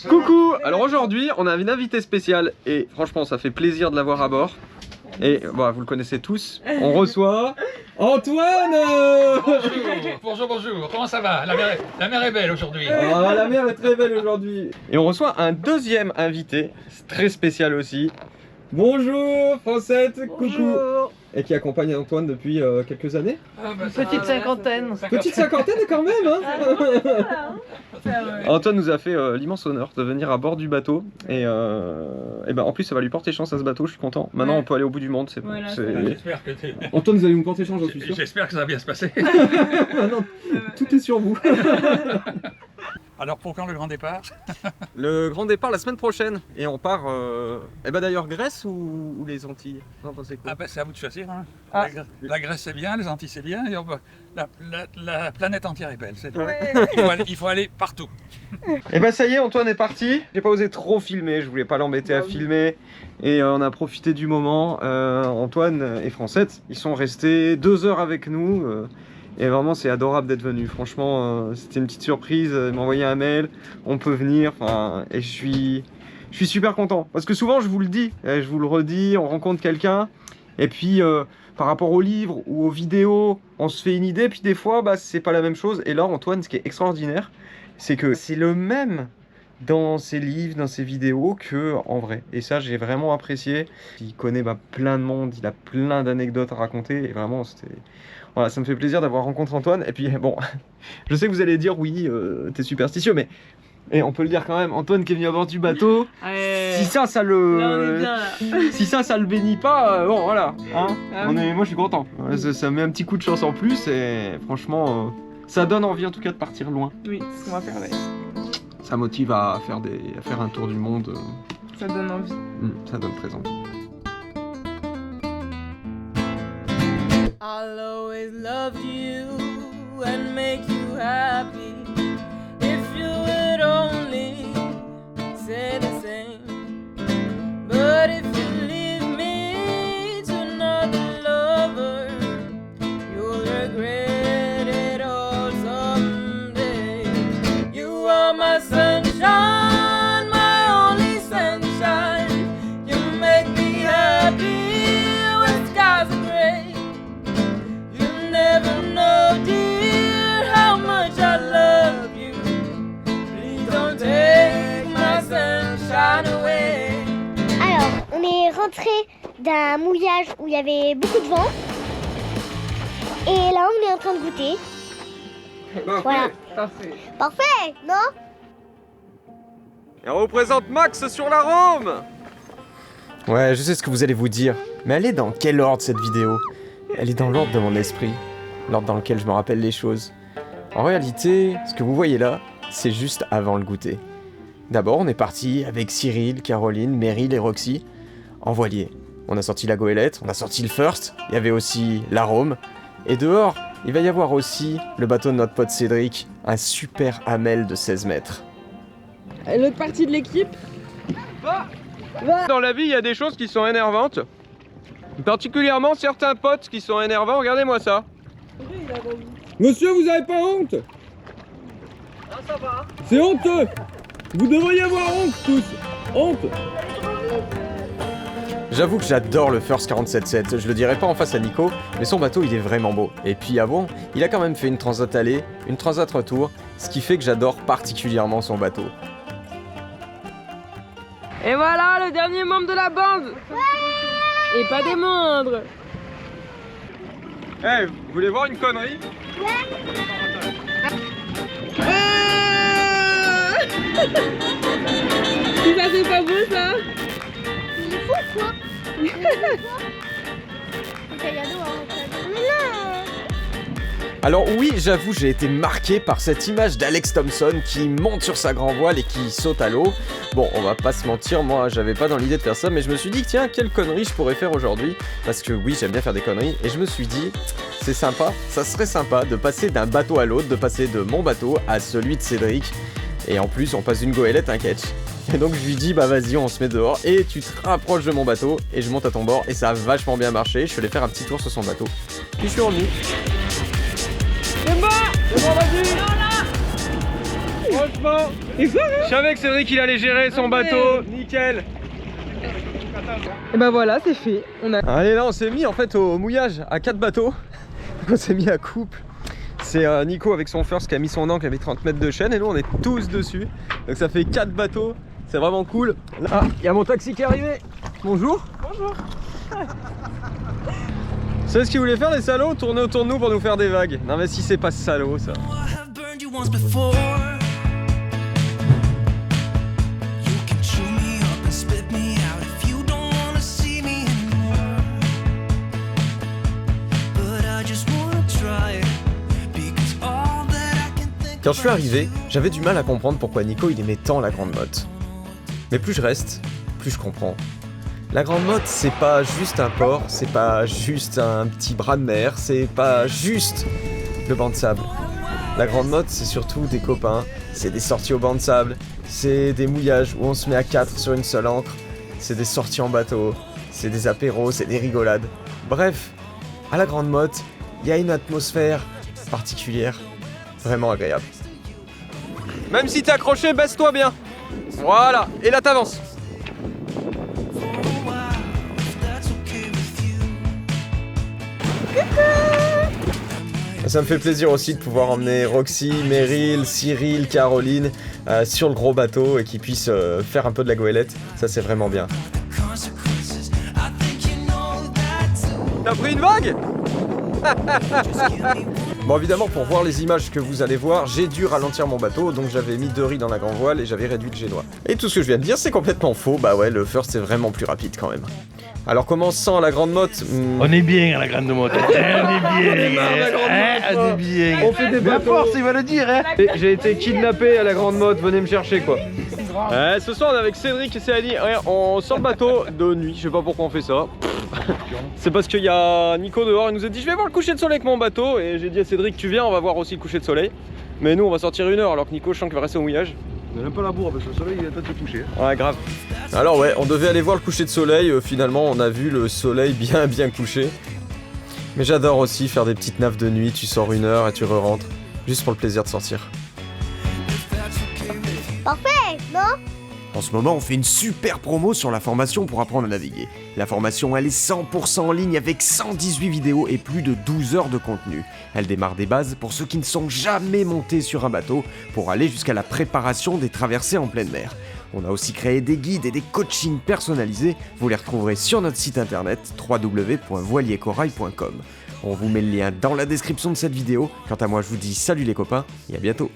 Coucou. Alors aujourd'hui, on a une invitée spéciale et franchement, ça fait plaisir de l'avoir à bord. Et bah, vous le connaissez tous, on reçoit Antoine. Bonjour, comment ça va? La mer est belle aujourd'hui. Ah, la mer est très belle aujourd'hui. Et on reçoit un deuxième invité, très spécial aussi. Bonjour Francette, coucou. Et qui accompagne Antoine depuis quelques années. Petite cinquantaine. Petite cinquantaine quand même hein. Antoine nous a fait l'immense honneur de venir à bord du bateau et ben en plus ça va lui porter chance à ce bateau, je suis content. Maintenant on peut aller au bout du monde, c'est bon. Voilà, J'espère que Antoine, vous allez nous porter chance, j'en suis sûr. J'espère que ça va bien se passer. Non, tout est sur vous. Alors pour quand le grand départ? Le grand départ la semaine prochaine et on part et ben d'ailleurs Grèce ou les Antilles? Non, pensez quoi? Ah ben c'est à vous de choisir. Hein. Ah. La Grèce c'est bien, les Antilles c'est bien, et la planète entière est belle. Il faut aller partout. Et ben ça y est, Antoine est parti. J'ai pas osé trop filmer, je voulais pas l'embêter à filmer. Et on a profité du moment. Antoine et Francette, ils sont restés 2 heures avec nous. Et vraiment c'est adorable d'être venu. Franchement, c'était une petite surprise. Ils m'ont envoyé un mail, on peut venir. Et je suis super content. Parce que souvent je vous le dis, et je vous le redis, on rencontre quelqu'un. Et puis par rapport aux livres ou aux vidéos, on se fait une idée. Puis des fois, bah, c'est pas la même chose. Et là, Antoine, ce qui est extraordinaire, c'est que c'est le même dans ses livres, dans ses vidéos que en vrai. Et ça, j'ai vraiment apprécié. Il connaît plein de monde, il a plein d'anecdotes à raconter. Et vraiment, c'était... Voilà, ça me fait plaisir d'avoir rencontré Antoine. Et puis, bon, je sais que vous allez dire, oui, t'es superstitieux, mais... Et on peut le dire quand même, Antoine qui est venu à bord du bateau, si ça le... Là, on est bien, là. Si ça le bénit pas, bon voilà, hein, Ah oui. moi je suis content. Ça met un petit coup de chance en plus et franchement, ça donne envie en tout cas de partir loin. Oui, c'est ce qu'on va faire avec. Ça motive à faire un tour du monde. Ça donne envie. Ça donne très envie. I'll always love you and make you happy if you would only say the same. But if you leave me to another lover, you'll regret it all someday. You are my sunshine, my only sunshine. You make me happy when skies are gray. You never know, dear, how much I love you. Please don't take my sunshine away. Alors, on est rentré d'un mouillage où il y avait beaucoup de vent. Et là, on est en train de goûter. Voilà. Parfait. Parfait, non? Et on représente Max sur la Rome. Ouais, je sais ce que vous allez vous dire, mais elle est dans quel ordre cette vidéo? Elle est dans l'ordre de mon esprit, l'ordre dans lequel je me rappelle les choses. En réalité, ce que vous voyez là, c'est juste avant le goûter. D'abord, on est parti avec Cyril, Caroline, Meryl et Roxy en voilier. On a sorti la goélette, on a sorti le First, il y avait aussi l'Arôme, et dehors, il va y avoir aussi le bateau de notre pote Cédric, un super Hamel de 16 mètres. L'autre partie de l'équipe. Dans la vie, il y a des choses qui sont énervantes. Particulièrement certains potes qui sont énervants. Regardez-moi ça. Monsieur, vous avez pas honte? Non, ça va. C'est honteux. Vous devriez avoir honte tous. Honte. J'avoue que j'adore le First 47.7, je le dirais pas en face à Nico, mais son bateau il est vraiment beau. Et puis avant, il a quand même fait une transat aller, une transat retour, ce qui fait que j'adore particulièrement son bateau. Et voilà, le dernier membre de la bande. Et pas des moindres. Eh, vous voulez voir une connerie? Si ça c'est pas beau ça. Il est fou, quoi. Alors oui, j'avoue, j'ai été marqué par cette image d'Alex Thompson qui monte sur sa grand voile et qui saute à l'eau. Bon, on va pas se mentir, moi j'avais pas dans l'idée de faire ça, mais je me suis dit, tiens, quelle connerie je pourrais faire aujourd'hui? Parce que oui, j'aime bien faire des conneries, et je me suis dit, c'est sympa, ça serait sympa de passer d'un bateau à l'autre, de passer de mon bateau à celui de Cédric. Et en plus, on passe d'une goélette à un ketch. Et donc je lui dis, bah vas-y, on se met dehors, et tu te rapproches de mon bateau, et je monte à ton bord, et ça a vachement bien marché, je suis allé faire un petit tour sur son bateau. Puis je suis revenu. C'est bon, vas-y. Franchement, Et ça, Je savais que Cédric il allait gérer son bateau, nickel. et bah voilà, c'est fait. On a... Allez, là on s'est mis en fait au mouillage à 4 bateaux. On s'est mis à couple. C'est Nico avec son first qui a mis son ancre avec 30 mètres de chaîne et nous on est tous dessus. Donc ça fait 4 bateaux, c'est vraiment cool. Là, il y a mon taxi qui est arrivé. Bonjour. Bonjour. C'est ce qu'ils voulaient faire les salauds, tourner autour de nous pour nous faire des vagues. Non mais si c'est pas salaud ça. Quand je suis arrivé, j'avais du mal à comprendre pourquoi Nico il aimait tant la grande motte. Mais plus je reste, plus je comprends. La grande motte, c'est pas juste un port, c'est pas juste un petit bras de mer, c'est pas juste le banc de sable. La grande motte, c'est surtout des copains, c'est des sorties au banc de sable, c'est des mouillages où on se met à 4 sur une seule ancre, c'est des sorties en bateau, c'est des apéros, c'est des rigolades. Bref, à la grande motte, il y a une atmosphère particulière, vraiment agréable. Même si t'es accroché, baisse-toi bien. Voilà, et là t'avances. Ça me fait plaisir aussi de pouvoir emmener Roxy, Meryl, Cyril, Caroline sur le gros bateau et qu'ils puissent faire un peu de la goélette. Ça c'est vraiment bien. T'as pris une vague? Bon évidemment pour voir les images que vous allez voir, j'ai dû ralentir mon bateau, donc j'avais mis 2 riz dans la grand voile et j'avais réduit le jet noir. Et tout ce que je viens de dire c'est complètement faux, bah ouais le first c'est vraiment plus rapide quand même. Alors commençant à la grande motte... On est bien à la grande motte. On est bien. On est bien. On fait des bateaux. force, il va le dire, hein. J'ai été kidnappé à la grande motte, venez me chercher quoi. Ce soir on est avec Cédric et Céline, on sort le bateau de nuit, je sais pas pourquoi on fait ça. C'est parce qu'il y a Nico dehors, il nous a dit je vais voir le coucher de soleil avec mon bateau et j'ai dit à Cédric tu viens, on va voir aussi le coucher de soleil. Mais nous on va sortir 1 heure alors que Nico je sens qu'il va rester au mouillage. On n'a même pas la bourre parce que le soleil il est peut-être couché. Ouais grave. Alors ouais, on devait aller voir le coucher de soleil, finalement on a vu le soleil bien couché. Mais j'adore aussi faire des petites naves de nuit, tu sors 1 heure et tu re-rentres, juste pour le plaisir de sortir. Parfait, non? En ce moment, on fait une super promo sur la formation pour apprendre à naviguer. La formation, elle est 100% en ligne avec 118 vidéos et plus de 12 heures de contenu. Elle démarre des bases pour ceux qui ne sont jamais montés sur un bateau pour aller jusqu'à la préparation des traversées en pleine mer. On a aussi créé des guides et des coachings personnalisés. Vous les retrouverez sur notre site internet www.voiliercorail.com. On vous met le lien dans la description de cette vidéo. Quant à moi, je vous dis salut les copains et à bientôt.